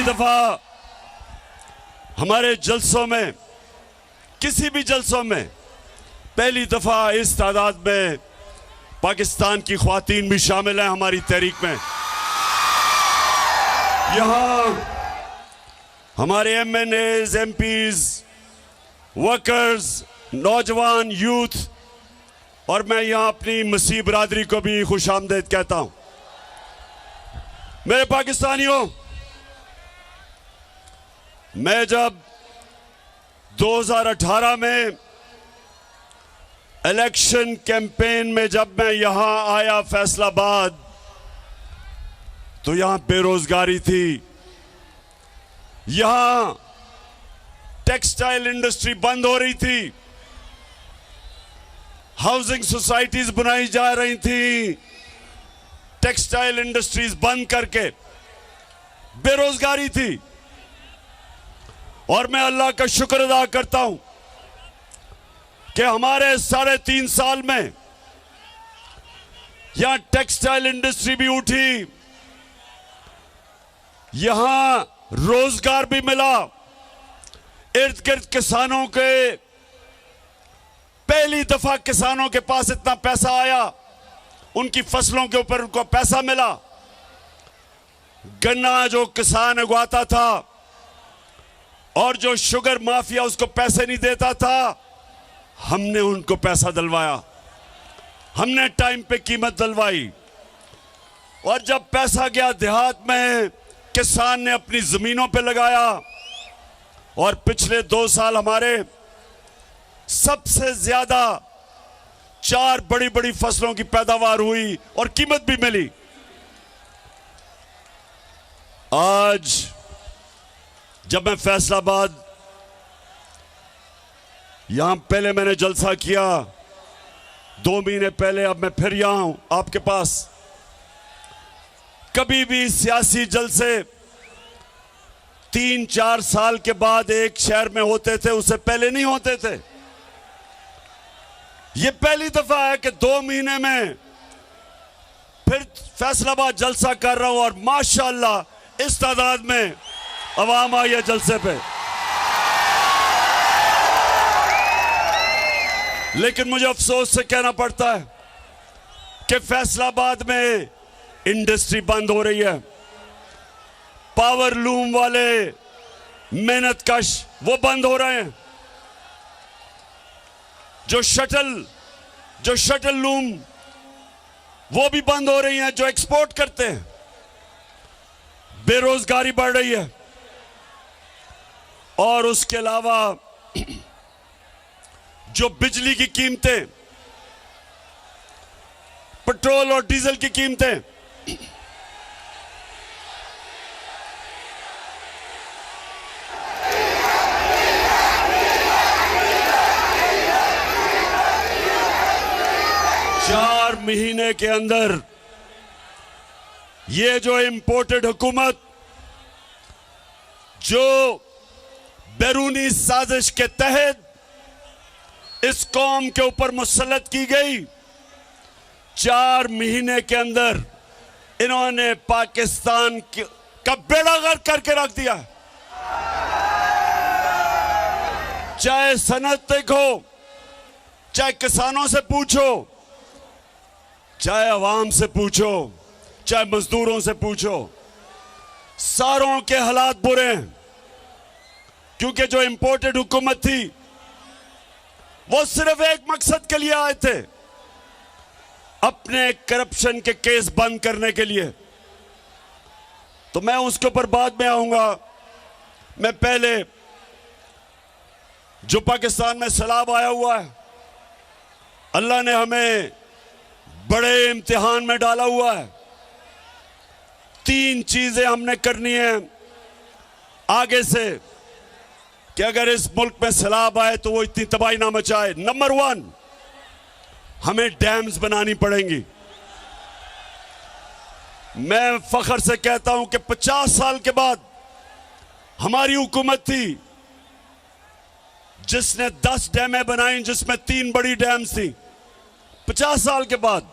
दफा हमारे जलसों में, किसी भी जलसों में पहली दफा इस तादाद में पाकिस्तान की ख्वातीन भी शामिल हैं हमारी तहरीक में। यहां हमारे MNAs, MPs, वर्कर्स, नौजवान, यूथ, और मैं यहां अपनी मसीह बरादरी को भी खुशामदीद कहता हूं। मेरे पाकिस्तानियों, मैं जब 2018 में इलेक्शन कैंपेन में जब मैं यहां आया फैसलाबाद, तो यहां बेरोजगारी थी, यहां टेक्सटाइल इंडस्ट्री बंद हो रही थी, हाउसिंग सोसाइटीज बनाई जा रही थी, टेक्सटाइल इंडस्ट्रीज बंद करके बेरोजगारी थी। और मैं अल्लाह का शुक्र अदा करता हूं कि हमारे 3.5 साल में यहां टेक्सटाइल इंडस्ट्री भी उठी, यहां रोजगार भी मिला, इर्द गिर्द किसानों के, पहली दफा किसानों के पास इतना पैसा आया, उनकी फसलों के ऊपर उनको पैसा मिला। गन्ना जो किसान उगाता था और जो शुगर माफिया उसको पैसे नहीं देता था, हमने उनको पैसा दिलवाया, हमने टाइम पे कीमत दिलवाई। और जब पैसा गया देहात में, किसान ने अपनी जमीनों पे लगाया, और पिछले 2 साल हमारे सबसे ज्यादा 4 बड़ी बड़ी फसलों की पैदावार हुई और कीमत भी मिली। आज जब मैं फैसलाबाद, यहां पहले मैंने जलसा किया 2 महीने पहले, अब मैं फिर यहां हूं आपके पास। कभी भी सियासी जलसे 3-4 साल के बाद एक शहर में होते थे, उससे पहले नहीं होते थे। ये पहली दफा है कि 2 महीने में फिर फैसलाबाद जलसा कर रहा हूं, और माशाअल्लाह इस तादाद में अवाम आई है जलसे पे। लेकिन मुझे अफसोस से कहना पड़ता है कि फैसलाबाद में इंडस्ट्री बंद हो रही है, पावर लूम वाले मेहनत कश वो बंद हो रहे हैं, जो शटल लूम वो भी बंद हो रही हैं, जो एक्सपोर्ट करते हैं। बेरोजगारी बढ़ रही है, और उसके अलावा जो बिजली की कीमतें, पेट्रोल और डीजल की कीमतें, चार महीने के अंदर ये जो इंपोर्टेड हुकूमत, जो बैरूनी साजिश के तहत इस कौम के ऊपर मुसल्लत की गई, 4 महीने के अंदर इन्होंने पाकिस्तान का बेड़ा गर्क करके रख दिया। चाहे सनत देखो, चाहे किसानों से पूछो, चाहे अवाम से पूछो, चाहे मजदूरों से पूछो, सारों के हालात बुरे हैं। क्योंकि जो इंपोर्टेड हुकूमत थी वो सिर्फ एक मकसद के लिए आए थे, अपने करप्शन के केस बंद करने के लिए। तो मैं उसके ऊपर बाद में आऊंगा। मैं पहले जो पाकिस्तान में सैलाब आया हुआ है, अल्लाह ने हमें बड़े इम्तिहान में डाला हुआ है। 3 चीजें हमने करनी है आगे से कि अगर इस मुल्क में सैलाब आए तो वो इतनी तबाही ना मचाए। नंबर 1, हमें डैम्स बनानी पड़ेंगी। मैं फख्र से कहता हूं कि 50 साल के बाद हमारी हुकूमत थी जिसने 10 डैमें बनाई, जिसमें 3 बड़ी डैम्स थी 50 साल के बाद।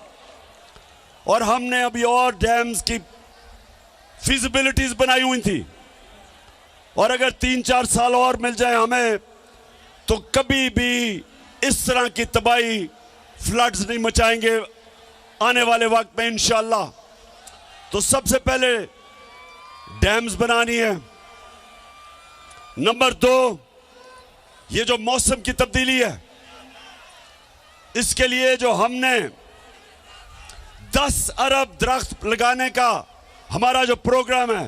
और हमने अभी और डैम्स की फिजिबिलिटीज बनाई हुई थी। और अगर 3-4 साल और मिल जाए हमें तो कभी भी इस तरह की तबाही, फ्लड्स नहीं मचाएंगे आने वाले वक्त में इंशाअल्लाह। तो सबसे पहले डैम्स बनानी है। नंबर 2, ये जो मौसम की तब्दीली है, इसके लिए जो हमने 10 अरब दरख्त लगाने का हमारा जो प्रोग्राम है,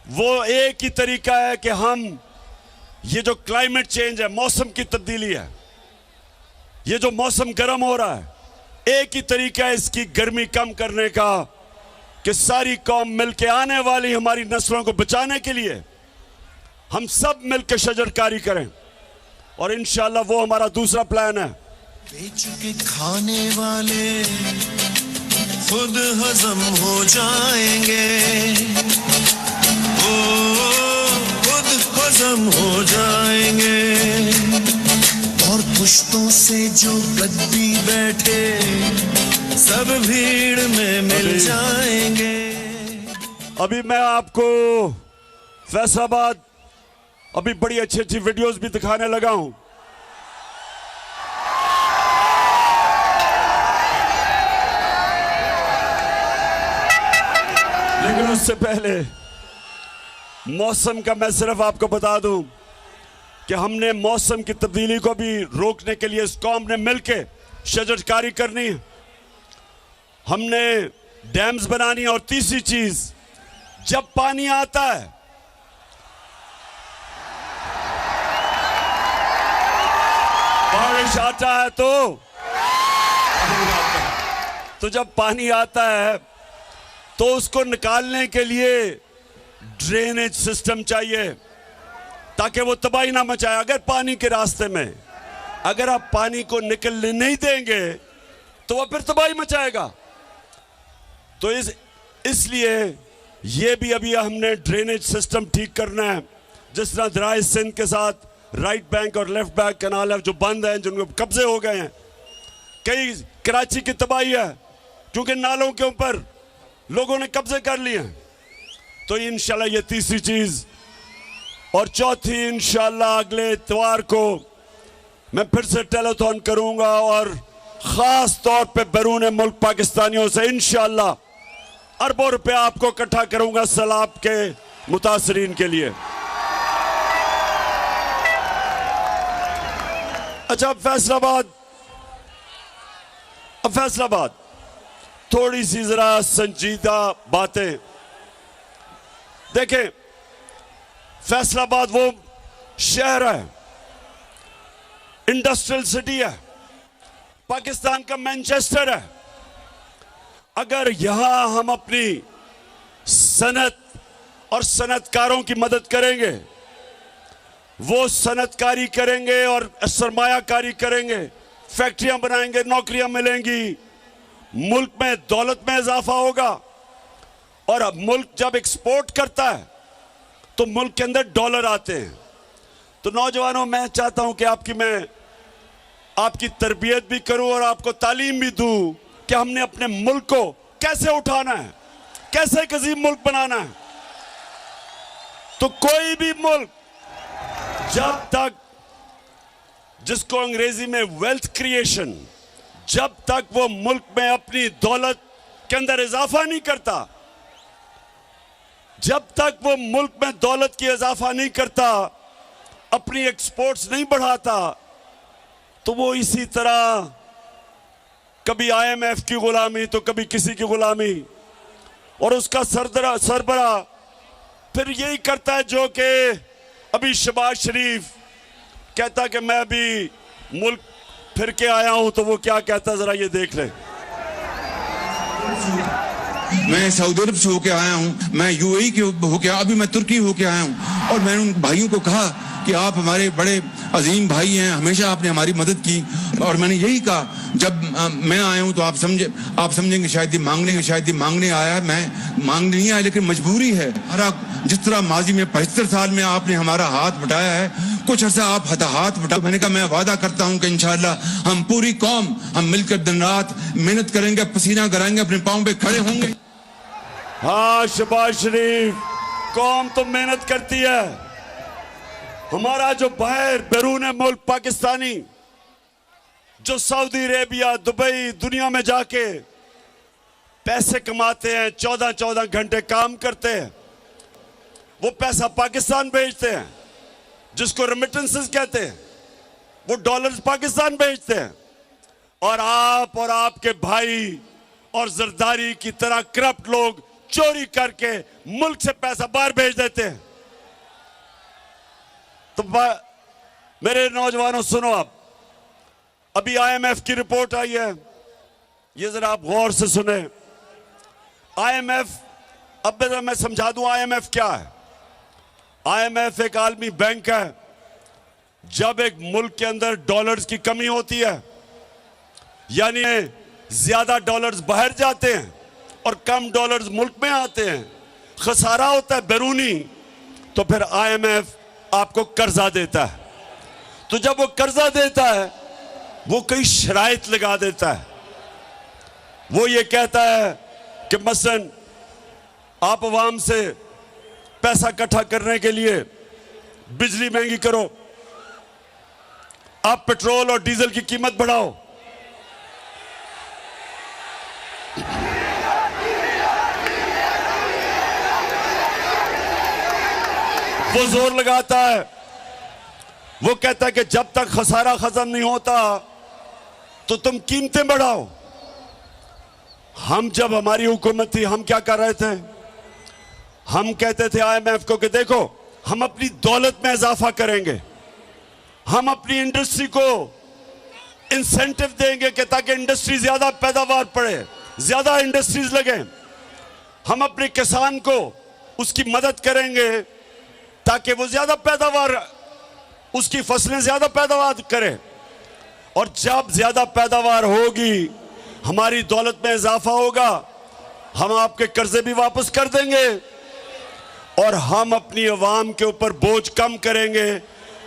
वो एक ही तरीका है कि हम ये जो क्लाइमेट चेंज है, मौसम की तब्दीली है, ये जो मौसम गर्म हो रहा है, एक ही तरीका है इसकी गर्मी कम करने का कि सारी कौम मिलकर आने वाली हमारी नस्लों को बचाने के लिए हम सब मिलकर शजरकारी करें। और इंशाअल्लाह वो हमारा दूसरा प्लान है। बेच के खाने वाले खुद हजम हो जाएंगे, ओ खुद हजम हो जाएंगे, और पुश्तों से जो गद्दी बैठे सब भीड़ में मिल जाएंगे। अभी मैं आपको फैसलाबाद अभी बड़ी अच्छी अच्छी वीडियोस भी दिखाने लगा हूं। लेकिन उससे पहले मौसम का मैं सिर्फ आपको बता दूं कि हमने मौसम की तब्दीली को भी रोकने के लिए इस कौम ने मिलकर शजरकारी करनी है, हमने डैम्स बनानी है। और तीसरी चीज, जब पानी आता है बारिश आता है तो जब पानी आता है तो उसको निकालने के लिए ड्रेनेज सिस्टम चाहिए ताकि वो तबाही ना मचाए। अगर पानी के रास्ते में अगर आप पानी को निकलने नहीं देंगे तो वह फिर तबाही मचाएगा। तो इसलिए ये भी अभी हमने ड्रेनेज सिस्टम ठीक करना है। जिस तरह दराए सिंध के साथ राइट बैंक और लेफ्ट बैंक कनाल है जो बंद हैं, जिनको कब्जे हो गए हैं। कई कराची की तबाही है क्योंकि नालों के ऊपर लोगों ने कब्जे कर लिए हैं। तो इंशाल्लाह ये तीसरी चीज। और चौथी, इंशाल्लाह अगले इतवार को मैं फिर से टेलीथॉन करूंगा और खास तौर पे बैरून मुल्क पाकिस्तानियों से इंशाल्लाह अरबों रुपया आपको इकट्ठा करूंगा सैलाब के मुतासरीन के लिए। अच्छा, फैसलाबाद थोड़ी सी जरा संजीदा बातें देखें। फैसलाबाद वो शहर है, इंडस्ट्रियल सिटी है, पाकिस्तान का मैनचेस्टर है। अगर यहां हम अपनी सनत और सनतकारों की मदद करेंगे, वो सनतकारी करेंगे और सरमायाकारी करेंगे, फैक्ट्रियां बनाएंगे, नौकरियां मिलेंगी, मुल्क में दौलत में इजाफा होगा। और अब मुल्क जब एक्सपोर्ट करता है तो मुल्क के अंदर डॉलर आते हैं। तो नौजवानों, मैं चाहता हूं कि मैं आपकी तरबियत भी करूं और आपको तालीम भी दूं कि हमने अपने मुल्क को कैसे उठाना है, कैसे एक अजीम मुल्क बनाना है। तो कोई भी मुल्क जब तक, जिसको अंग्रेजी में वेल्थ क्रिएशन, जब तक वो मुल्क में अपनी दौलत के अंदर इजाफा नहीं करता, जब तक वो मुल्क में दौलत की इजाफा नहीं करता, अपनी एक्सपोर्ट्स नहीं बढ़ाता, तो वो इसी तरह कभी IMF की गुलामी तो कभी किसी की गुलामी, और उसका सरबरा फिर यही करता है जो कि अभी शहबाज शरीफ कहता कि मैं अभी मुल्क फिर के आया हूं, तो वो क्या कहता जरा ये देख ले। मैं सऊदी अरब से होके आया हूं, मैं UAE के होके, अभी मैं तुर्की होके आया हूं, और मैंने उन भाइयों को कहा कि आप हमारे बड़े अजीम भाई हैं, हमेशा आपने हमारी मदद की। और मैंने यही कहा, जब मैं आया हूं तो आप समझेंगे शायद ये मांगने आया, मैं मांगने नहीं आया, लेकिन मजबूरी है। जिस तरह माजी में 75 साल में आपने हमारा हाथ बटाया है, कुछ अर्सा आप हाथ बटा। मैंने कहा मैं वादा करता हूं कि इंशाअल्लाह हम पूरी कौम हम मिलकर दिन रात मेहनत करेंगे, पसीना कराएंगे, अपने पांव पे खड़े होंगे। हाँ, शहबाज शरीफ, कौम तो मेहनत करती है, हमारा जो बाहर बैरून मुल्क पाकिस्तानी जो सऊदी अरेबिया दुबई दुनिया में जाके पैसे कमाते हैं, 14-14 घंटे काम करते हैं, वो पैसा पाकिस्तान भेजते हैं, जिसको रेमिटेंसेस कहते हैं, वो डॉलर्स पाकिस्तान भेजते हैं। और आप और आपके भाई और जरदारी की तरह करप्ट लोग चोरी करके मुल्क से पैसा बाहर भेज देते हैं। तो मेरे नौजवानों सुनो, आप अभी IMF की रिपोर्ट आई है, ये जरा आप गौर से सुने। IMF, अब मैं समझा दूं IMF क्या है। IMF एक आलमी बैंक है। जब एक मुल्क के अंदर डॉलर्स की कमी होती है, यानी ज्यादा डॉलर्स बाहर जाते हैं और कम डॉलर्स मुल्क में आते हैं, खसारा होता है बैरूनी, तो फिर IMF आपको कर्जा देता है। तो जब वो कर्जा देता है, वो कई शराइत लगा देता है। वो ये कहता है कि मसलन आप अवाम से पैसा इकट्ठा करने के लिए बिजली महंगी करो, आप पेट्रोल और डीजल की कीमत बढ़ाओ, वो जोर लगाता है। वो कहता है कि जब तक खसारा खत्म नहीं होता तो तुम कीमतें बढ़ाओ। हम जब हमारी हुकूमत थी, हम क्या कर रहे थे? हम कहते थे IMF को कि देखो, हम अपनी दौलत में इजाफा करेंगे, हम अपनी इंडस्ट्री को इंसेंटिव देंगे कि ताकि इंडस्ट्री ज्यादा पैदावार पड़े, ज्यादा इंडस्ट्रीज लगे। हम अपने किसान को उसकी मदद करेंगे ताकि वो ज्यादा पैदावार, उसकी फसलें ज्यादा पैदावार करे। और जब ज्यादा पैदावार होगी, हमारी दौलत में इजाफा होगा, हम आपके कर्जे भी वापस कर देंगे और हम अपनी आवाम के ऊपर बोझ कम करेंगे।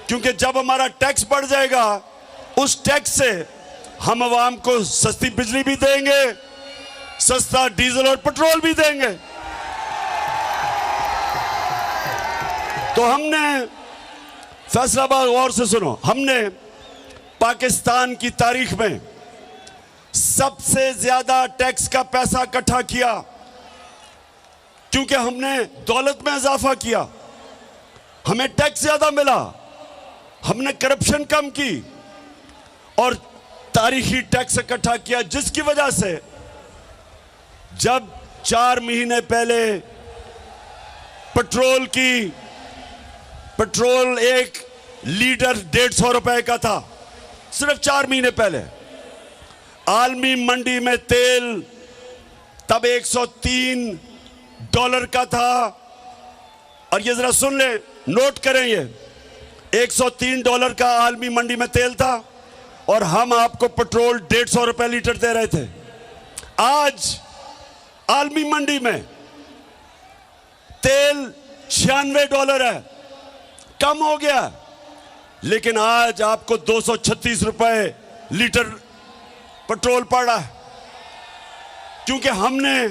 क्योंकि जब हमारा टैक्स बढ़ जाएगा, उस टैक्स से हम आवाम को सस्ती बिजली भी देंगे, सस्ता डीजल और पेट्रोल भी देंगे। तो हमने फैसलाबाद, गौर से सुनो, हमने पाकिस्तान की तारीख में सबसे ज्यादा टैक्स का पैसा इकट्ठा किया, क्योंकि हमने दौलत में इजाफा किया, हमें टैक्स ज्यादा मिला, हमने करप्शन कम की और तारीखी टैक्स इकट्ठा किया, जिसकी वजह से जब 4 महीने पहले पेट्रोल 1 लीटर 150 रुपए का था, सिर्फ 4 महीने पहले आलमी मंडी में तेल तब $103 का था। और ये जरा सुन ले, नोट करें, ये $103 का आलमी मंडी में तेल था और हम आपको पेट्रोल 150 रुपए लीटर दे रहे थे। आज आलमी मंडी में तेल $96 है, कम हो गया, लेकिन आज आपको 236 रुपए लीटर पेट्रोल पड़ रहा है, क्योंकि हमने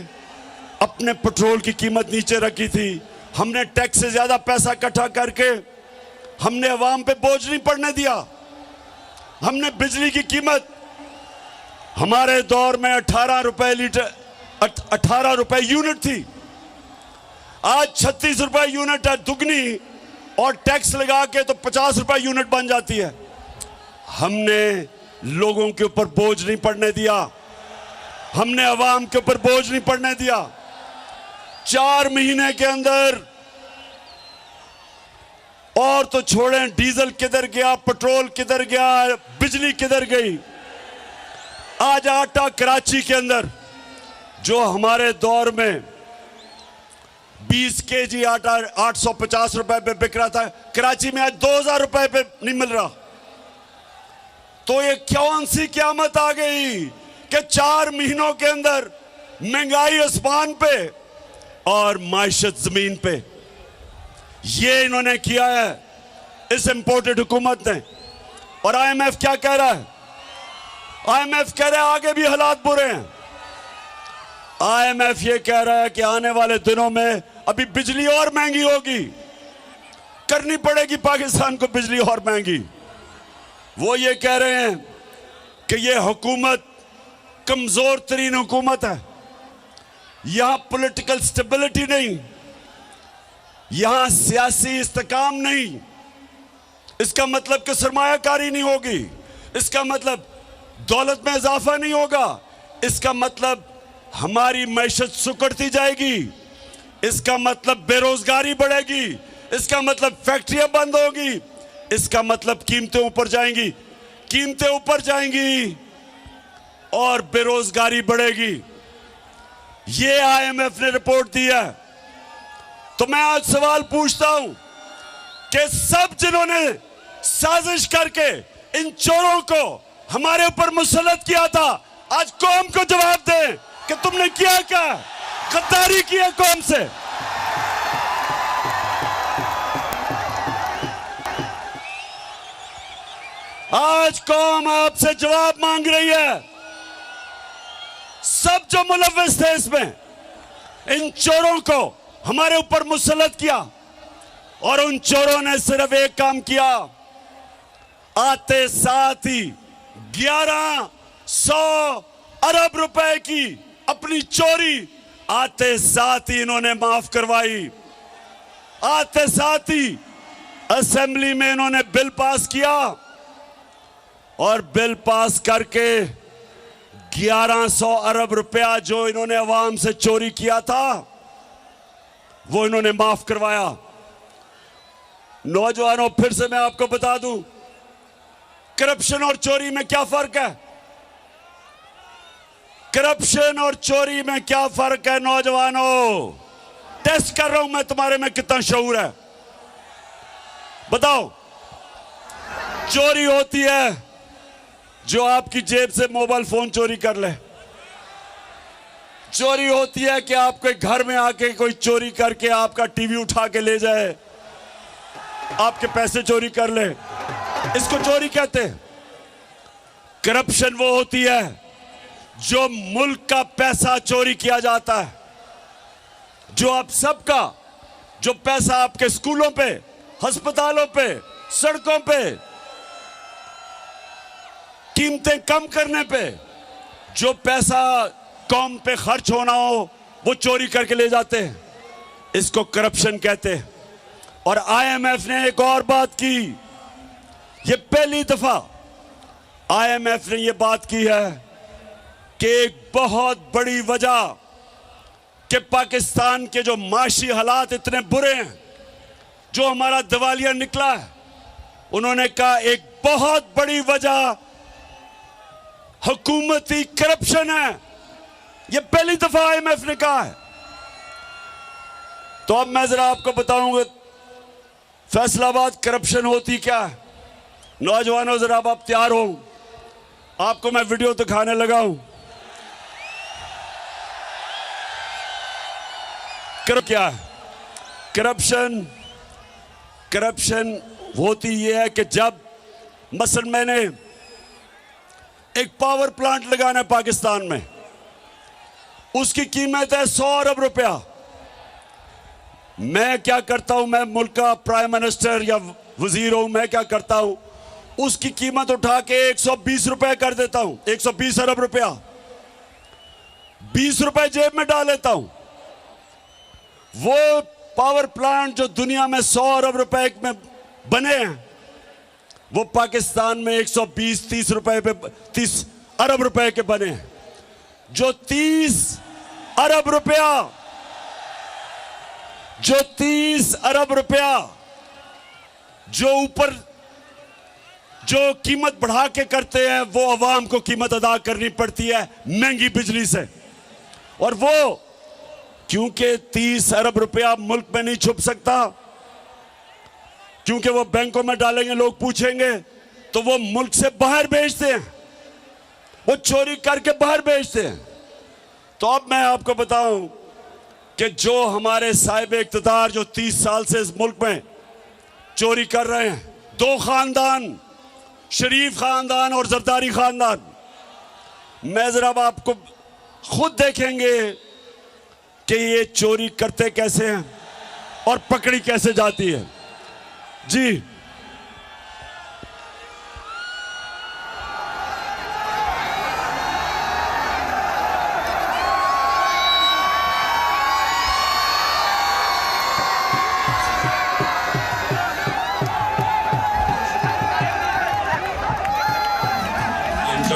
अपने पेट्रोल की कीमत नीचे रखी थी। हमने टैक्स से ज्यादा पैसा इकट्ठा करके हमने अवाम पे बोझ नहीं पड़ने दिया। हमने बिजली की कीमत, हमारे दौर में 18 रुपए लीटर, 18 रुपए यूनिट थी, आज 36 रुपए यूनिट है, दुगनी, और टैक्स लगा के तो 50 रुपए यूनिट बन जाती है। हमने लोगों के ऊपर बोझ नहीं पड़ने दिया, हमने अवाम के ऊपर बोझ नहीं पड़ने दिया। 4 महीने के अंदर, और तो छोड़ें डीजल किधर गया, पेट्रोल किधर गया, बिजली किधर गई। आज आटा कराची के अंदर जो हमारे दौर में 20 केजी आटा 850 रुपए पे बिक रहा था, कराची में आज 2000 रुपए पे नहीं मिल रहा। तो ये कौन सी क़यामत आ गई कि 4 महीनों के अंदर महंगाई आसमान पे और माइशत जमीन पे। ये इन्होंने किया है इस इंपोर्टेड हुकूमत ने। और IMF क्या कह रहा है? IMF कह रहा है आगे भी हालात बुरे हैं। IMF ये कह रहा है कि आने वाले दिनों में अभी बिजली और महंगी होगी, करनी पड़ेगी पाकिस्तान को बिजली और महंगी। वो ये कह रहे हैं कि ये हुकूमत कमजोर तरीन हुकूमत है, यहां पॉलिटिकल स्टेबिलिटी नहीं, यहां सियासी इस्तेकाम नहीं। इसका मतलब कि सरमायाकारी नहीं होगी, इसका मतलब दौलत में इजाफा नहीं होगा, इसका मतलब हमारी मैशत सुकड़ती जाएगी, इसका मतलब बेरोजगारी बढ़ेगी, इसका मतलब फैक्ट्रियां बंद होगी, इसका मतलब कीमतें ऊपर जाएंगी, कीमतें ऊपर जाएंगी और बेरोजगारी बढ़ेगी। ये आईएमएफ ने रिपोर्ट दी है। तो मैं आज सवाल पूछता हूं कि सब जिन्होंने साजिश करके इन चोरों को हमारे ऊपर मुसल्लत किया था, आज कौम को जवाब दें कि तुमने किया क्या? गद्दारी की है कौम से। आज कौम आपसे जवाब मांग रही है। सब जो मुलव्विस थे इसमें, इन चोरों को हमारे ऊपर मुसल्लत किया, और उन चोरों ने सिर्फ एक काम किया, आते साथ ही 1100 अरब रुपए की अपनी चोरी आते साथ ही इन्होंने माफ करवाई। आते साथ ही असेंबली में इन्होंने बिल पास किया, और बिल पास करके 1100 अरब रुपया जो इन्होंने अवाम से चोरी किया था वो इन्होंने माफ करवाया। नौजवानों, फिर से मैं आपको बता दूं, करप्शन और चोरी में क्या फर्क है? करप्शन और चोरी में क्या फर्क है? नौजवानों, टेस्ट कर रहा हूं मैं तुम्हारे में कितना शऊर है। बताओ, चोरी होती है जो आपकी जेब से मोबाइल फोन चोरी कर ले, चोरी होती है कि आपके घर में आके कोई चोरी करके आपका टीवी उठा के ले जाए, आपके पैसे चोरी कर ले, इसको चोरी कहते हैं। करप्शन वो होती है जो मुल्क का पैसा चोरी किया जाता है, जो आप सबका, जो पैसा आपके स्कूलों पे, अस्पतालों पे, सड़कों पे, कीमतें कम करने पे, जो पैसा कौम पे खर्च होना हो वो चोरी करके ले जाते हैं, इसको करप्शन कहते हैं। और आईएमएफ ने एक और बात की, ये पहली दफा आईएमएफ ने ये बात की है कि एक बहुत बड़ी वजह कि पाकिस्तान के जो माशी हालात इतने बुरे हैं, जो हमारा दिवालिया निकला है, उन्होंने कहा एक बहुत बड़ी वजह हुकूमती करप्शन है। यह पहली दफा आईएमएफ ने कहा है। तो अब मैं जरा आपको बताऊंगा फैसलाबाद करप्शन होती क्या है। नौजवानों, जरा अब आप तैयार हो, आपको मैं वीडियो दिखाने लगा हूं। क्या है करप्शन? करप्शन होती यह है कि जब मसलन मैंने एक पावर प्लांट लगाना है पाकिस्तान में, उसकी कीमत है 100 अरब रुपया। मैं क्या करता हूं, मैं मुल्क का प्राइम मिनिस्टर या वजीर हूं, मैं क्या करता हूं, उसकी कीमत उठा के 120 रुपए कर देता हूं, 120 अरब रुपया, 20 रुपए जेब में डाल लेता हूं। वो पावर प्लांट जो दुनिया में 100 अरब रुपए में बने हैं, वो पाकिस्तान में 120-30 रुपए पे 30 अरब रुपए के बने हैं। जो 30 अरब रुपया, जो 30 अरब रुपया जो ऊपर जो कीमत बढ़ा के करते हैं, वो अवाम को कीमत अदा करनी पड़ती है महंगी बिजली से। और वो क्योंकि 30 अरब रुपया मुल्क में नहीं छुप सकता, क्योंकि वो बैंकों में डालेंगे, लोग पूछेंगे, तो वो मुल्क से बाहर भेजते हैं, वो चोरी करके बाहर भेजते हैं। तो अब मैं आपको बताऊं कि जो हमारे साहिब इख्तिदार जो 30 साल से इस मुल्क में चोरी कर रहे हैं, 2 खानदान, शरीफ खानदान और जरदारी खानदान, मैं जरा आपको खुद देखेंगे कि ये चोरी करते कैसे हैं और पकड़ी कैसे जाती है। जी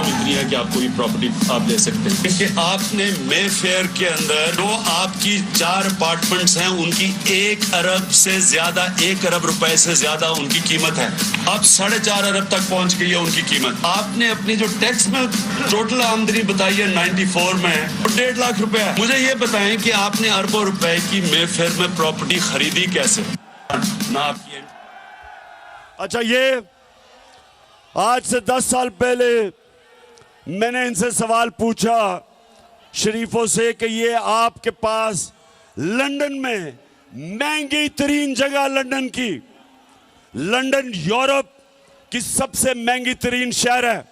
इतनी है कि आप कोई प्रॉपर्टी आप ले सकते हैं कि आपने मेफेयर के अंदर जो आपकी 4 अपार्टमेंट्स हैं उनकी 1 अरब से ज्यादा 1 अरब रुपए से ज्यादा उनकी कीमत है। अब 4.5 अरब तक पहुंच गई है उनकी कीमत। आपने अपनी जो टैक्स में टोटल आमदनी बताई है 94 में 1.5 लाख रुपए है। मुझे ये बताएं कि आपने अरबों रुपए की मेफेयर में प्रॉपर्टी खरीदी कैसे ना आपकी। अच्छा, ये आज से 10 साल पहले मैंने इनसे सवाल पूछा शरीफों से कि ये आपके पास लंदन में महंगी तरीन जगह लंदन यूरोप की सबसे महंगी तरीन शहर है,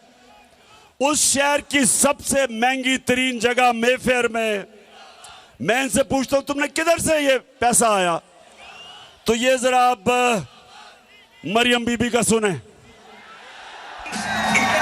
उस शहर की सबसे महंगी तरीन जगह मेफेयर में मैं इनसे पूछता हूं तुमने किधर से ये पैसा आया? तो ये जरा अब मरियम बीबी का सुने।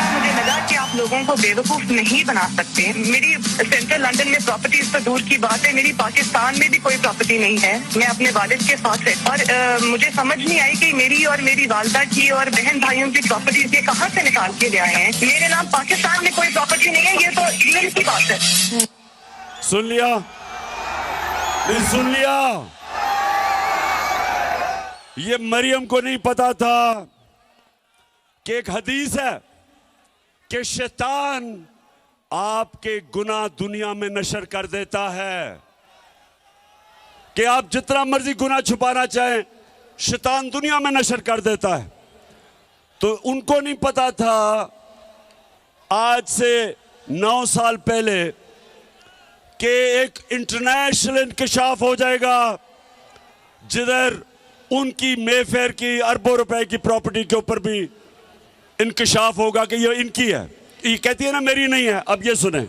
मुझे लगा कि आप लोगों को बेवकूफ नहीं बना सकते। मेरी सेंट्रल लंदन में प्रॉपर्टीज तो दूर की बात है, मेरी पाकिस्तान में भी कोई प्रॉपर्टी नहीं है। मैं अपने वालिद के साथ है और मुझे समझ नहीं आई कि मेरी और मेरी वालदा की और बहन भाइयों की प्रॉपर्टीज ये कहाँ से निकाल के ले आए हैं। मेरे नाम पाकिस्तान में कोई प्रॉपर्टी नहीं है, ये तो इंग्लैंड की बात है। सुन लिया, सुन लिया। ये मरियम को नहीं पता था कि एक हदीस है कि शैतान आपके गुनाह दुनिया में नशर कर देता है, कि आप जितना मर्जी गुनाह छुपाना चाहें शैतान दुनिया में नशर कर देता है। तो उनको नहीं पता था आज से 9 साल पहले कि एक इंटरनेशनल इंकशाफ हो जाएगा जिधर उनकी मेफेयर की अरबों रुपए की प्रॉपर्टी के ऊपर भी इंकशाफ होगा कि ये इनकी है। ये कहती है ना मेरी नहीं है। अब ये सुने,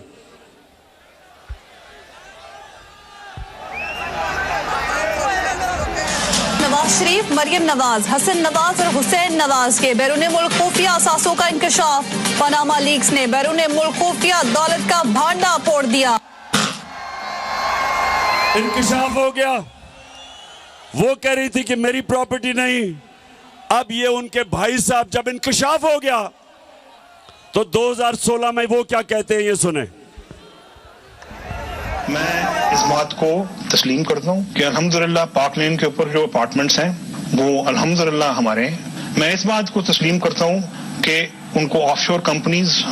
नवाज शरीफ, मरियम नवाज, हसन नवाज और हुसैन नवाज के बैरून मुल्क खुफिया असासों का इंकशाफ। पनामा लीक्स ने बैरून मुल्क खुफिया दौलत का भांडा फोड़ दिया। इंकशाफ हो गया। वो कह रही थी कि मेरी प्रॉपर्टी नहीं। अब ये उनके भाई साहब जब इंकशाफ हो गया तो 2016 में वो क्या कहते हैं, ये सुने। मैं इस बात को तस्लीम करता हूँ कि अल्हम्दुलिल्लाह पाक लेन के ऊपर जो अपार्टमेंट्स हैं वो अल्हम्दुलिल्लाह हमारे हैं। मैं इस बात को तस्लीम करता हूँ कि उनको ऑफशोर कंपनीज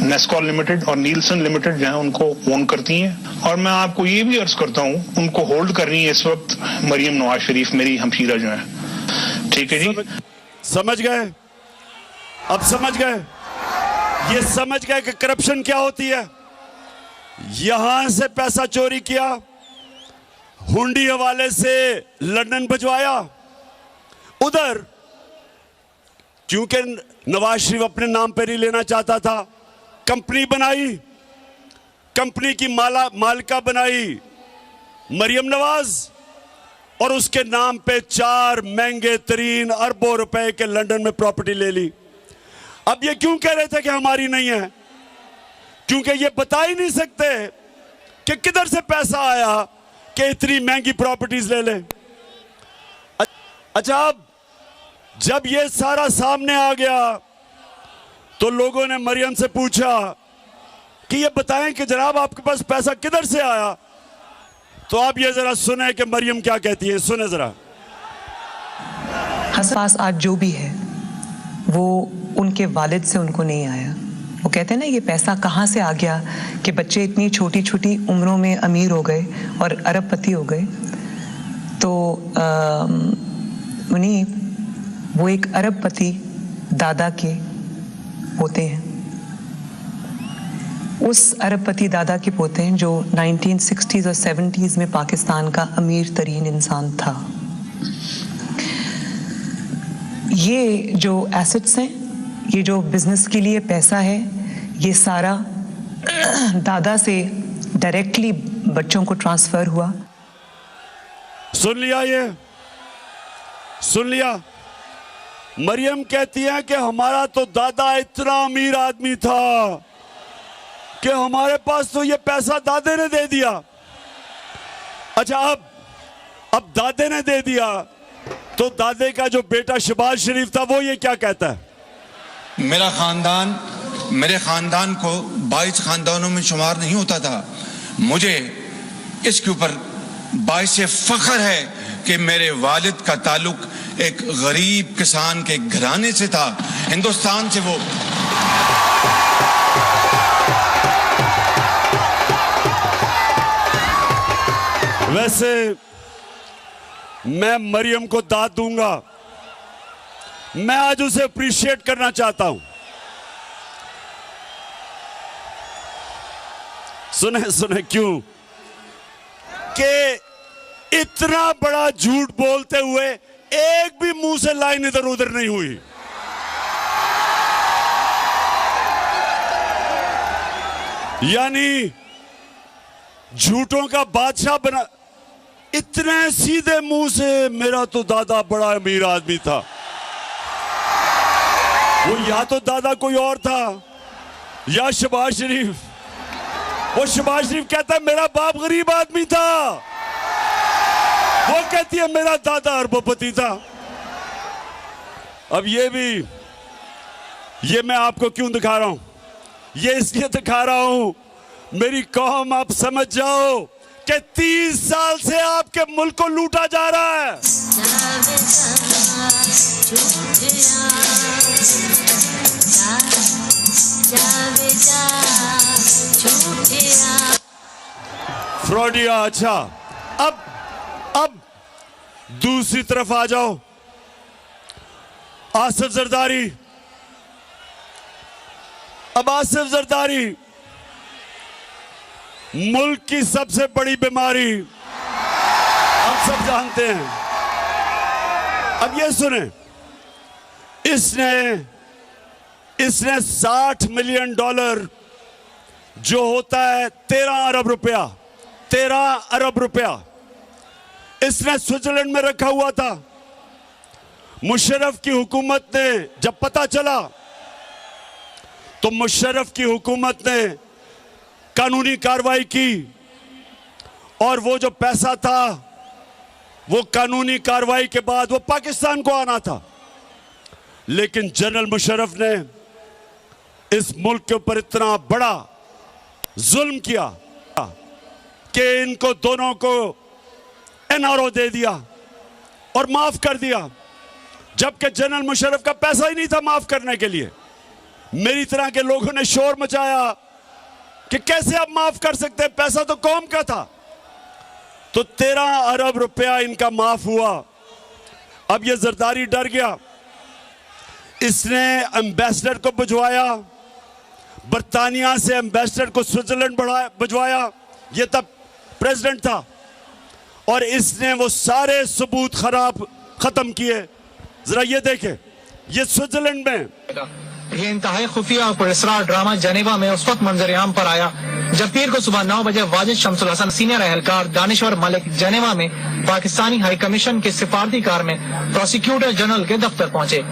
नेस्कॉल लिमिटेड और नीलसन लिमिटेड जो है उनको ओन करती हैं। और मैं आपको ये भी अर्ज करता हूँ उनको होल्ड कर रही है इस वक्त मरियम नवाज शरीफ, मेरी हमशीरा जो है। ठीक है जी, समझ गए? अब समझ गए? ये समझ गए कि करप्शन क्या होती है। यहां से पैसा चोरी किया, हुंडी हवाले से लंदन भिजवाया, उधर क्योंकि नवाज शरीफ अपने नाम पर नहीं लेना चाहता था, कंपनी बनाई, कंपनी की मालिका बनाई मरियम नवाज और उसके नाम पे 4 महंगे तरीन अरबों रुपए के लंदन में प्रॉपर्टी ले ली। अब ये क्यों कह रहे थे कि हमारी नहीं है? क्योंकि ये बता ही नहीं सकते कि किधर से पैसा आया कि इतनी महंगी प्रॉपर्टीज ले ले। अच्छा, अब जब ये सारा सामने आ गया तो लोगों ने मरियम से पूछा कि ये बताएं कि जनाब आपके पास पैसा किधर से आया। तो आप ये जरा सुने कि मरियम क्या कहती है, सुने जरा। हसन पास आज जो भी है वो उनके वालिद से उनको नहीं आया। वो कहते हैं ना ये पैसा कहाँ से आ गया कि बच्चे इतनी छोटी छोटी उम्रों में अमीर हो गए और अरबपति हो गए। तो मुनीब वो एक अरबपति दादा के पोते हैं, उस अरबपति दादा के पोते हैं जो 1960s और 70s में पाकिस्तान का अमीर तरीन इंसान था। ये जो एसेट्स हैं, ये जो बिजनेस के लिए पैसा है, ये सारा दादा से डायरेक्टली बच्चों को ट्रांसफर हुआ। सुन लिया? ये सुन लिया? मरियम कहती है कि हमारा तो दादा इतना अमीर आदमी था कि हमारे पास तो ये पैसा दादे ने दे दिया। अच्छा, अब दादे ने दे दिया तो दादे का जो बेटा शहबाज शरीफ था वो ये क्या कहता है? मेरे खानदान को 22 खानदानों में शुमार नहीं होता था। मुझे इसके ऊपर बाइस फख्र है कि मेरे वालिद का ताल्लुक एक गरीब किसान के घराने से था, हिंदुस्तान से। वो वैसे मैं मरियम को दाद दूंगा, मैं आज उसे अप्रिशिएट करना चाहता हूं। सुने क्यों? कि इतना बड़ा झूठ बोलते हुए एक भी मुंह से लाइन इधर उधर नहीं हुई। यानी झूठों का बादशाह बना। इतने सीधे मुंह से मेरा तो दादा बड़ा अमीर आदमी था। वो या तो दादा कोई और था या शहबाज शरीफ। वो शहबाज शरीफ कहता है मेरा बाप गरीब आदमी था, वो कहती है मेरा दादा अरबपति था। अब ये मैं आपको क्यों दिखा रहा हूं? ये इसलिए दिखा रहा हूं मेरी कौम आप समझ जाओ कि 30 साल से आपके मुल्क को लूटा जा रहा है। फ्रॉडिया। अच्छा, अब दूसरी तरफ आ जाओ। आसिफ जरदारी। अब आसिफ जरदारी मुल्क की सबसे बड़ी बीमारी हम सब जानते हैं। अब ये सुने, इसने $60 मिलियन जो होता है 13 अरब रुपया इसने स्विट्जरलैंड में रखा हुआ था। मुशर्रफ की हुकूमत ने जब पता चला तो मुशर्रफ की हुकूमत ने कानूनी कार्रवाई की और वो जो पैसा था वो कानूनी कार्रवाई के बाद वो पाकिस्तान को आना था। लेकिन जनरल मुशर्रफ ने इस मुल्क के ऊपर इतना बड़ा जुल्म किया कि इनको दोनों को एनआरओ दे दिया और माफ कर दिया, जबकि जनरल मुशर्रफ का पैसा ही नहीं था माफ करने के लिए। मेरी तरह के लोगों ने शोर मचाया कि कैसे आप माफ कर सकते हैं, पैसा तो कौम का था। तो 13 अरब रुपया इनका माफ हुआ। अब ये जरदारी डर गया, इसने एम्बेसडर को भिजवाया, बर्तानिया से एम्बेसडर को स्विट्जरलैंड भिजवाया, ये तब प्रेसिडेंट था, और इसने वो सारे सबूत खत्म किए। जरा ये देखें, ये स्विट्जरलैंड में ये इंतहाई खुफिया और पुरस्कार ड्रामा जनेवा में उस वक्त मंजर-ए-आम पर आया जब पीर को सुबह 9 बजे वाजिद शमसुल हसन सीनियर एहलकार दानिश्वर मलिक जनेवा में पाकिस्तानी हाई कमीशन के सिफारती कार में प्रोसिक्यूटर जनरल के दफ्तर पहुंचे।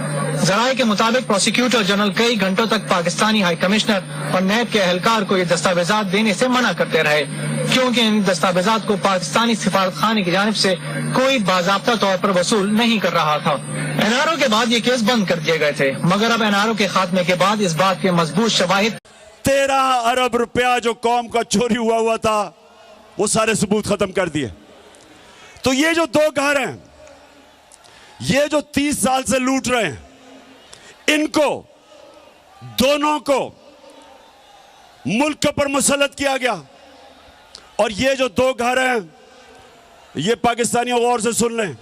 जराये के मुताबिक प्रोसिक्यूटर जनरल कई घंटों तक पाकिस्तानी हाई कमिश्नर और नैब के एहलकार को ये दस्तावेजात देने से मना करते रहे, क्योंकि इन दस्तावेजात को पाकिस्तानी सिफारत खाने की जानिब से कोई बाज़ाब्ता तौर पर वसूल नहीं कर रहा था। एनआरओ के बाद ये केस बंद कर दिए गए थे, मगर अब एनआरओ के खात्मे के बाद इस बात के मजबूत शवाहिद 13 अरब रुपया जो कौम का चोरी हुआ था वो सारे सबूत खत्म कर दिए। तो ये जो दो घर हैं, ये जो 30 साल से लूट रहे हैं, इनको दोनों को मुल्क पर मुसल्लत किया गया। और ये जो दो घर हैं, ये पाकिस्तानियों गौर से सुन लें,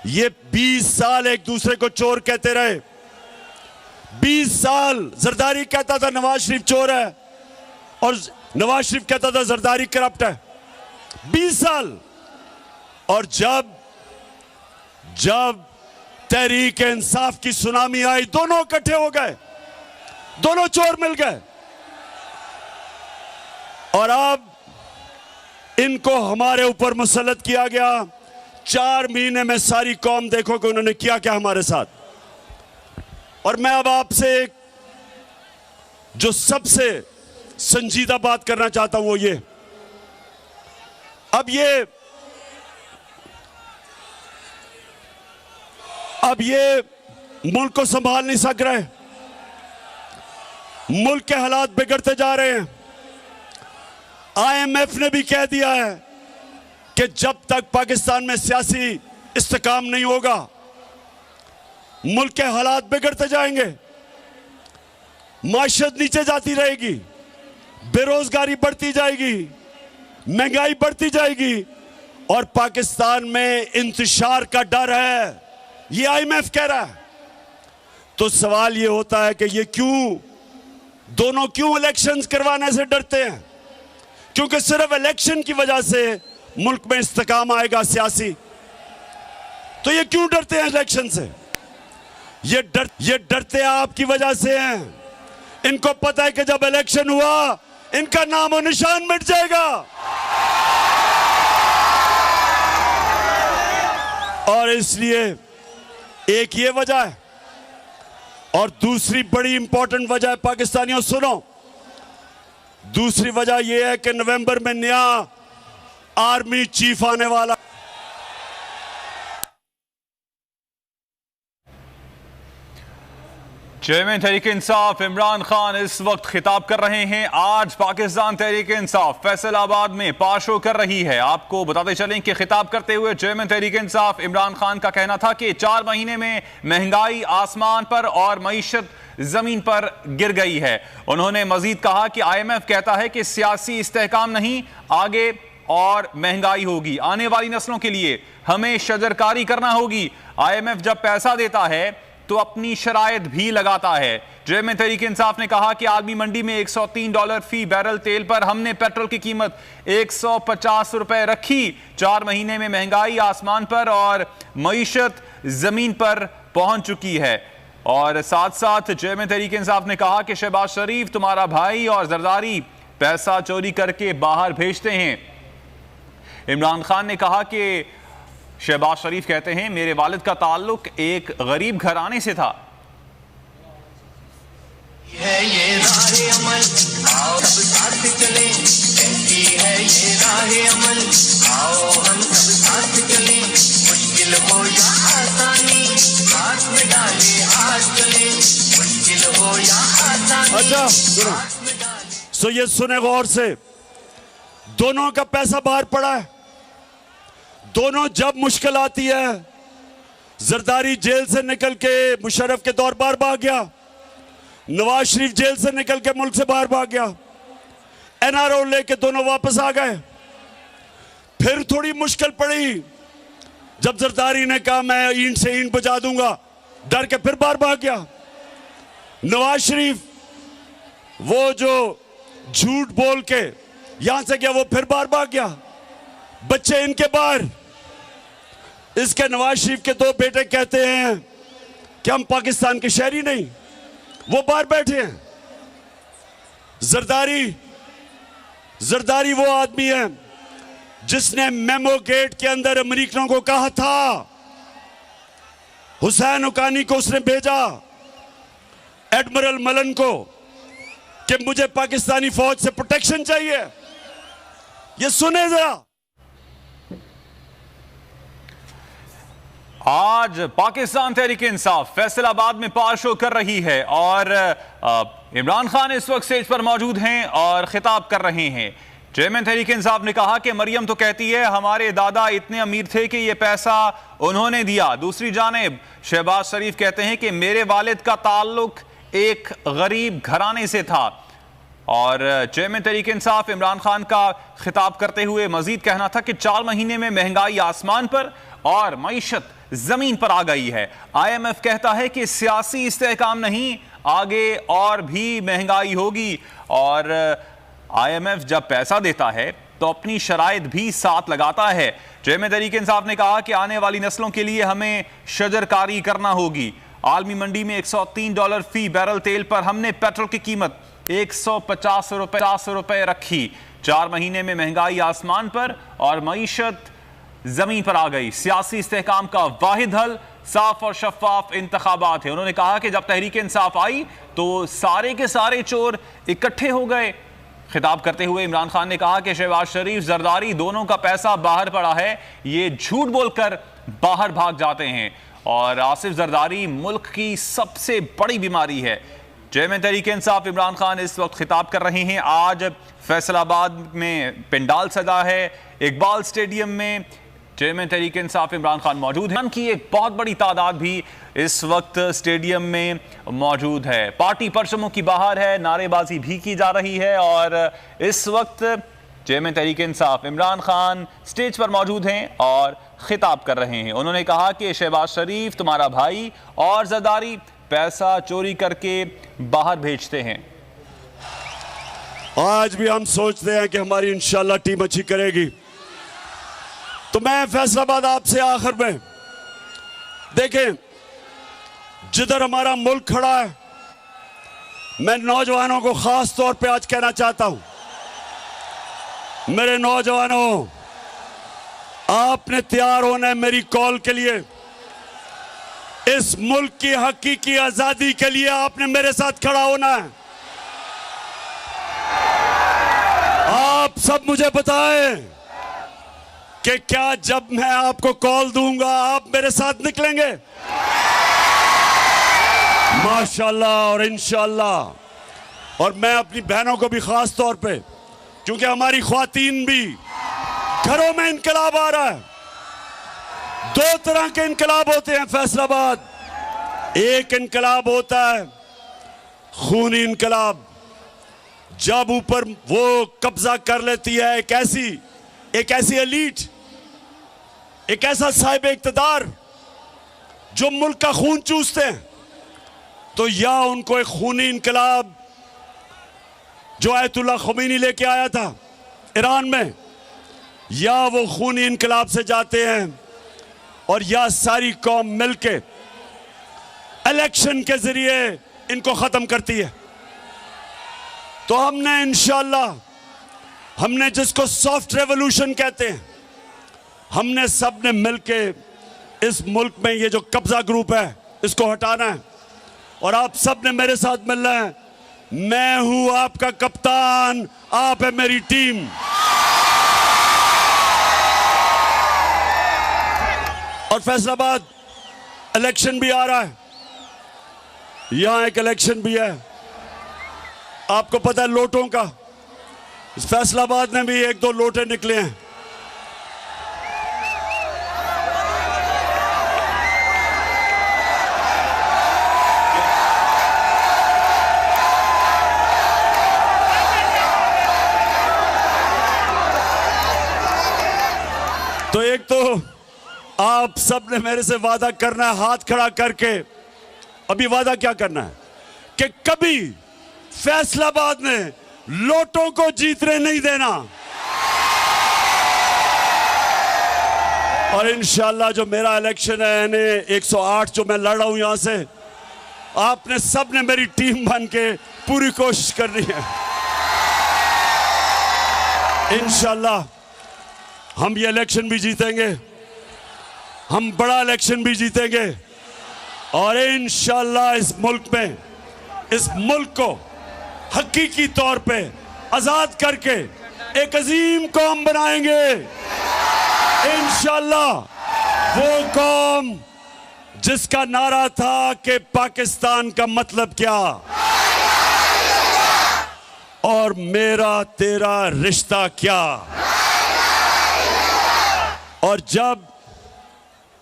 ये 20 साल एक दूसरे को चोर कहते रहे। 20 साल जरदारी कहता था नवाज शरीफ चोर है और नवाज शरीफ कहता था जरदारी करप्ट है। 20 साल। और जब तहरीक इंसाफ की सुनामी आई, दोनों इकट्ठे हो गए, दोनों चोर मिल गए, और अब इनको हमारे ऊपर मुसल्लत किया गया। 4 महीने में सारी कौम देखो कि उन्होंने किया क्या हमारे साथ। और मैं अब आपसे जो सबसे संजीदा बात करना चाहता हूं वो ये, अब ये मुल्क को संभाल नहीं सक रहे, मुल्क के हालात बिगड़ते जा रहे हैं। IMF ने भी कह दिया है कि जब तक पाकिस्तान में सियासी इस्तेकाम नहीं होगा मुल्क के हालात बिगड़ते जाएंगे, माशरत नीचे जाती रहेगी, बेरोजगारी बढ़ती जाएगी, महंगाई बढ़ती जाएगी और पाकिस्तान में इंतशार का डर है, ये IMF कह रहा है। तो सवाल ये होता है कि ये दोनों क्यों इलेक्शंस करवाने से डरते हैं? क्योंकि सिर्फ इलेक्शन की वजह से मुल्क में इस्तेकाम आएगा सियासी। तो ये क्यों डरते हैं इलेक्शन से? ये डरते आपकी वजह से हैं। इनको पता है कि जब इलेक्शन हुआ इनका नाम और निशान मिट जाएगा। और इसलिए एक ये वजह है, और दूसरी बड़ी इंपॉर्टेंट वजह है पाकिस्तानियों सुनो, दूसरी वजह यह है कि नवंबर में नया आर्मी चीफ आने वाला। चेयरमैन तहरीक इंसाफ इमरान खान इस वक्त खिताब कर रहे हैं। आज पाकिस्तान तहरीक इंसाफ फैसलाबाद में पाशो कर रही है। आपको बताते चलें कि खिताब करते हुए चेयरमैन तहरीक इंसाफ इमरान खान का कहना था कि 4 महीने में महंगाई आसमान पर और मईशत जमीन पर गिर गई है। उन्होंने मजीद कहा कि IMF कहता है कि सियासी इस्तेहकाम नहीं, आगे और महंगाई होगी। आने वाली नस्लों के लिए हमें शजरकारी करना होगी। IMF जब पैसा देता है तो अपनी शराइत भी लगाता है। चेयरमैन तहरीक इंसाफ ने कहा कि आलमी मंडी में $103 फी बैरल तेल पर हमने पेट्रोल की कीमत $150 रखी। 4 महीने में महंगाई आसमान पर और मईशत जमीन पर पहुंच चुकी है। और साथ साथ चेयरमैन तहरीक इंसाफ ने कहा कि शहबाज शरीफ तुम्हारा भाई और जरदारी पैसा चोरी करके बाहर भेजते हैं। इमरान खान ने कहा कि शहबाज शरीफ कहते हैं मेरे वालिद का ताल्लुक एक गरीब घराने से था। है ये राहे अमल, आओ सब साथ चले, कहती है ये राहे अमल, आओ हम सब साथ चले, मुश्किल हो या आसानी, हाथ में डाले हाथ चले, मुश्किल हो या आसानी। अच्छा सुनो, ये सुने गौर से, दोनों का पैसा बाहर पड़ा है। दोनों जब मुश्किल आती है, जरदारी जेल से निकल के मुशर्रफ के दौर बाहर भाग गया, नवाज शरीफ जेल से निकल के मुल्क से बाहर भाग गया, NRO लेके दोनों वापस आ गए। फिर थोड़ी मुश्किल पड़ी जब जरदारी ने कहा मैं ईंट से ईंट बजा दूंगा, डर के फिर बाहर भाग गया। नवाज शरीफ वो जो झूठ बोल के यहां से गया वो फिर बाहर भाग गया। बच्चे इनके बाहर, इसके नवाज शरीफ के 2 बेटे कहते हैं कि हम पाकिस्तान के शहरी नहीं, वो बाहर बैठे हैं। जरदारी वो आदमी है जिसने मेमो गेट के अंदर अमेरिकनों को कहा था, हुसैन हुकानी को उसने भेजा, एडमिरल मलन को, कि मुझे पाकिस्तानी फौज से प्रोटेक्शन चाहिए। ये सुने जरा। आज पाकिस्तान तहरीक इंसाफ फैसलाबाद में पाशो कर रही है और इमरान खान इस वक्त स्टेज पर मौजूद हैं और खिताब कर रहे हैं। चेयरमैन तहरीक इंसाफ ने कहा कि मरियम तो कहती है हमारे दादा इतने अमीर थे कि ये पैसा उन्होंने दिया। दूसरी जानिब शहबाज शरीफ कहते हैं कि मेरे वालिद का ताल्लुक एक गरीब घराने से था। और चेयरमैन तहरीक इंसाफ इमरान खान का खिताब करते हुए मजीद कहना था कि 4 महीने में महंगाई आसमान पर और मईशत जमीन पर आ गई है। IMF कहता है कि सियासी इस्तेहकाम नहीं, आगे और भी महंगाई होगी। और IMF जब पैसा देता है तो अपनी शराइत भी साथ लगाता है। चेयरमैन तहरीक इंसाफ ने कहा कि आने वाली नस्लों के लिए हमें शजरकारी करना होगी। आलमी मंडी में $103 फी बैरल तेल पर हमने पेट्रोल की कीमत $150 रखी। 4 महीने में महंगाई आसमान पर और मईशत जमीन पर आ गई। सियासी इस्तेहकाम का वाहिद हल साफ और शफाफ इंतखाबात है। उन्होंने कहा कि जब तहरीक इंसाफ आई तो सारे के सारे चोर इकट्ठे हो गए। खिताब करते हुए इमरान खान ने कहा कि शहबाज शरीफ, जरदारी दोनों का पैसा बाहर पड़ा है, ये झूठ बोलकर बाहर भाग जाते हैं और आसिफ जरदारी मुल्क की सबसे बड़ी बीमारी है। चेयरमैन तहरीक इंसाफ इमरान खान इस वक्त खिताब कर रहे हैं। आज फैसलाबाद में पंडाल सजा है, इकबाल स्टेडियम में चेयरमैन तहरीक इंसाफ इमरान खान मौजूद हैं की एक बहुत बड़ी तादाद भी इस वक्त स्टेडियम में मौजूद है। पार्टी परचमों की बाहर है, नारेबाजी भी की जा रही है और इस वक्त चेयरमैन तहरीक इंसाफ इमरान खान स्टेज पर मौजूद हैं और खिताब कर रहे हैं। उन्होंने कहा कि शहबाज शरीफ तुम्हारा भाई और जरदारी पैसा चोरी करके बाहर भेजते हैं। आज भी हम सोचते हैं कि हमारी इंशाल्लाह टीम अच्छी करेगी। तो मैं फैसलाबाद आपसे आखिर में देखें, जिधर हमारा मुल्क खड़ा है, मैं नौजवानों को खास तौर पे आज कहना चाहता हूं, मेरे नौजवानों, आपने तैयार होना है मेरी कॉल के लिए। इस मुल्क की हकीकी आजादी के लिए आपने मेरे साथ खड़ा होना है। आप सब मुझे बताएं कि क्या जब मैं आपको कॉल दूंगा आप मेरे साथ निकलेंगे? माशाल्लाह और इंशाल्लाह। और मैं अपनी बहनों को भी खास तौर पे, क्योंकि हमारी ख्वातीन भी घरों में इनकलाब आ रहा है। दो तरह के इनकलाब होते हैं फैसलाबाद। एक इनकलाब होता है खूनी इनकलाब, जब ऊपर वो कब्जा कर लेती है एक ऐसी एलीट, एक ऐसा साहिब इक्तदार जो मुल्क का खून चूसते हैं, तो या उनको एक खूनी इनकलाब जो आयतुल्लाह ख़ुमैनी लेके आया था ईरान में, या वो खूनी इनकलाब से जाते हैं और या सारी कौम मिलके इलेक्शन के जरिए इनको खत्म करती है। तो हमने इंशाल्लाह, हमने जिसको सॉफ्ट रेवोल्यूशन कहते हैं, हमने सबने मिलके इस मुल्क में ये जो कब्जा ग्रुप है इसको हटाना है और आप सबने मेरे साथ मिलना है। मैं हूं आपका कप्तान, आप है मेरी टीम। और फैसलाबाद इलेक्शन भी आ रहा है, यहां एक इलेक्शन भी है, आपको पता है लोटों का। इस फैसलाबाद में भी एक दो लोटे निकले हैं। तो एक तो आप सब ने मेरे से वादा करना है, हाथ खड़ा करके। अभी वादा क्या करना है कि कभी फैसलाबाद में लोटों को जीतने नहीं देना। और इंशाल्लाह जो मेरा इलेक्शन है, यानी 108 जो मैं लड़ रहा हूं यहां से, आपने सब ने मेरी टीम बन के पूरी कोशिश करनी है। इंशाल्लाह हम ये इलेक्शन भी जीतेंगे, हम बड़ा इलेक्शन भी जीतेंगे और इंशाल्लाह इस मुल्क में, इस मुल्क को हकीकी तौर पे आजाद करके एक अजीम कौम बनाएंगे। इंशाल्लाह वो कौम जिसका नारा था कि पाकिस्तान का मतलब क्या और मेरा तेरा रिश्ता क्या। और जब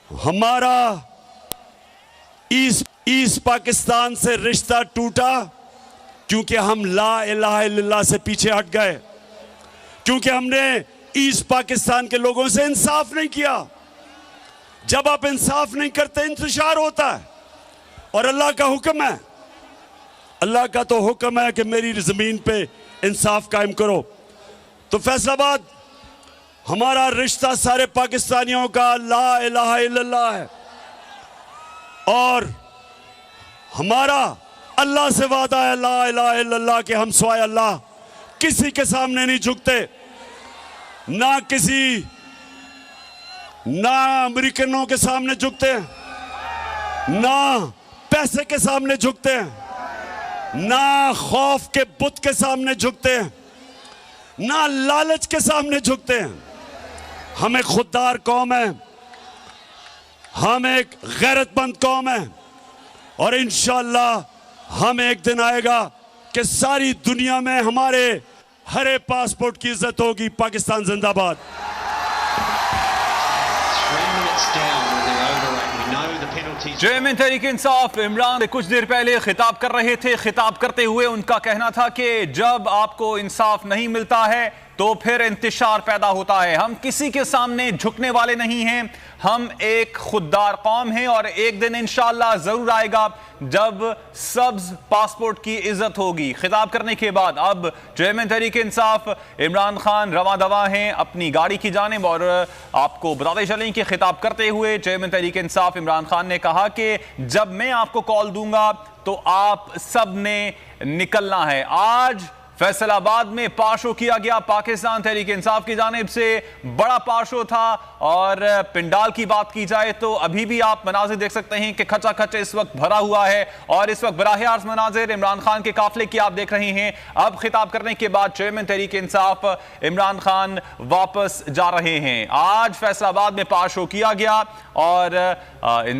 हमारा ईस्ट पाकिस्तान से रिश्ता टूटा, क्योंकि हम ला इलाहा इल्लल्लाह से पीछे हट गए, क्योंकि हमने ईस्ट पाकिस्तान के लोगों से इंसाफ नहीं किया। जब आप इंसाफ नहीं करते इंतशार होता है और अल्लाह का हुक्म है, अल्लाह का तो हुक्म है कि मेरी जमीन पे इंसाफ कायम करो। तो फैसलाबाद हमारा रिश्ता सारे पाकिस्तानियों का ला इलाहा इल्लल्लाह है और हमारा अल्लाह से वादा है ला इलाहा इल्लल्लाह के हम सिवाय अल्लाह किसी के सामने नहीं झुकते, ना किसी ना अमेरिकनों के सामने झुकते हैं, ना पैसे के सामने झुकते हैं, ना खौफ के बुत के सामने झुकते हैं, ना लालच के सामने झुकते हैं। हम एक खुददार कौम है, हम एक गैरतमंद कौम है और इंशाअल्लाह हम एक दिन आएगा कि सारी दुनिया में हमारे हरे पासपोर्ट की इज्जत होगी। पाकिस्तान जिंदाबाद। चेयरमैन तहरीक इंसाफ इमरान कुछ देर पहले खिताब कर रहे थे। खिताब करते हुए उनका कहना था कि जब आपको इंसाफ नहीं मिलता है तो फिर इंतशार पैदा होता है। हम किसी के सामने झुकने वाले नहीं हैं, हम एक खुददार कौम हैं और एक दिन इंशाअल्लाह जरूर आएगा जब सब्ज पासपोर्ट की इज्जत होगी। खिताब करने के बाद अब चेयरमैन तहरीक इंसाफ इमरान खान रवां दवा हैं अपनी गाड़ी की जानिब। और आपको बताते चलें कि खिताब करते हुए चेयरमैन तहरीक इंसाफ इमरान खान ने कहा कि जब मैं आपको कॉल दूंगा तो आप सब ने निकलना है। आज फैसलाबाद में पाशो किया गया पाकिस्तान तहरीक इंसाफ की जानिब से, बड़ा पाशो था। और पिंडाल की बात की जाए तो अभी भी आप मनाजिर देख सकते हैं कि खचाखच इस वक्त भरा हुआ है और इस वक्त बराह रास्त मनाजिर इमरान खान के काफिले की आप देख रहे हैं। अब खिताब करने के बाद चेयरमैन तहरीक इंसाफ इमरान खान वापस जा रहे हैं। आज फैसलाबाद में पाशो किया गया और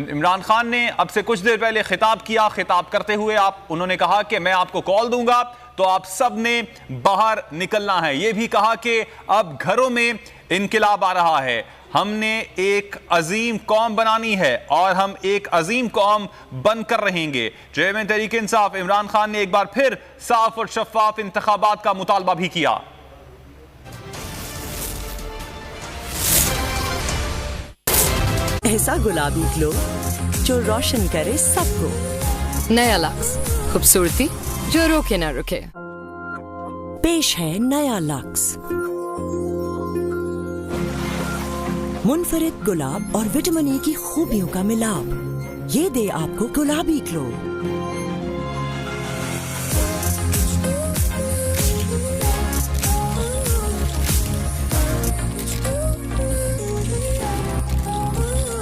इमरान खान ने अब से कुछ देर पहले खिताब किया। खिताब करते हुए उन्होंने कहा कि मैं आपको कॉल दूंगा तो आप सब ने बाहर निकलना है। यह भी कहा कि अब घरों में इनकिलाब आ रहा है, हमने एक अजीम कौम बनानी है और हम एक अजीम कौम बनकर रहेंगे। चेयरमैन तहरीक इंसाफ इमरान खान ने एक बार फिर साफ और शफाफ इंतखाबात का मुतालबा भी किया। ऐसा गुलाबी ग्लो जो रोशन करे सबको। नया लक्स, खूबसूरती जो रोके ना रुके। पेश है नया लक्स, मुनफरिद गुलाब और विटामिन ई की खूबियों का मिलाप। ये दे आपको गुलाबी ग्लो।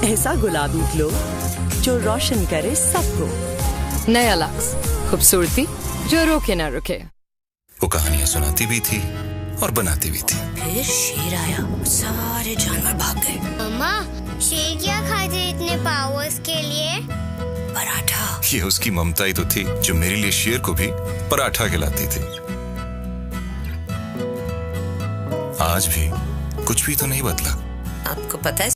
ऐसा गुलाबी ग्लो जो रोशन करे सबको। नया लक्स, खूबसूरती जो रोके ना रुके। वो कहानियां सुनाती भी थी और बनाती भी थी। फिर शेर आया, सारे जानवर भाग गए। मम्मा, शेर क्या खाते इतने पावर्स के लिए? पराठा। ये उसकी ममता ही तो थी जो मेरे लिए शेर को भी पराठा खिलाती थी। आज भी कुछ भी तो नहीं बदला। आपको पता है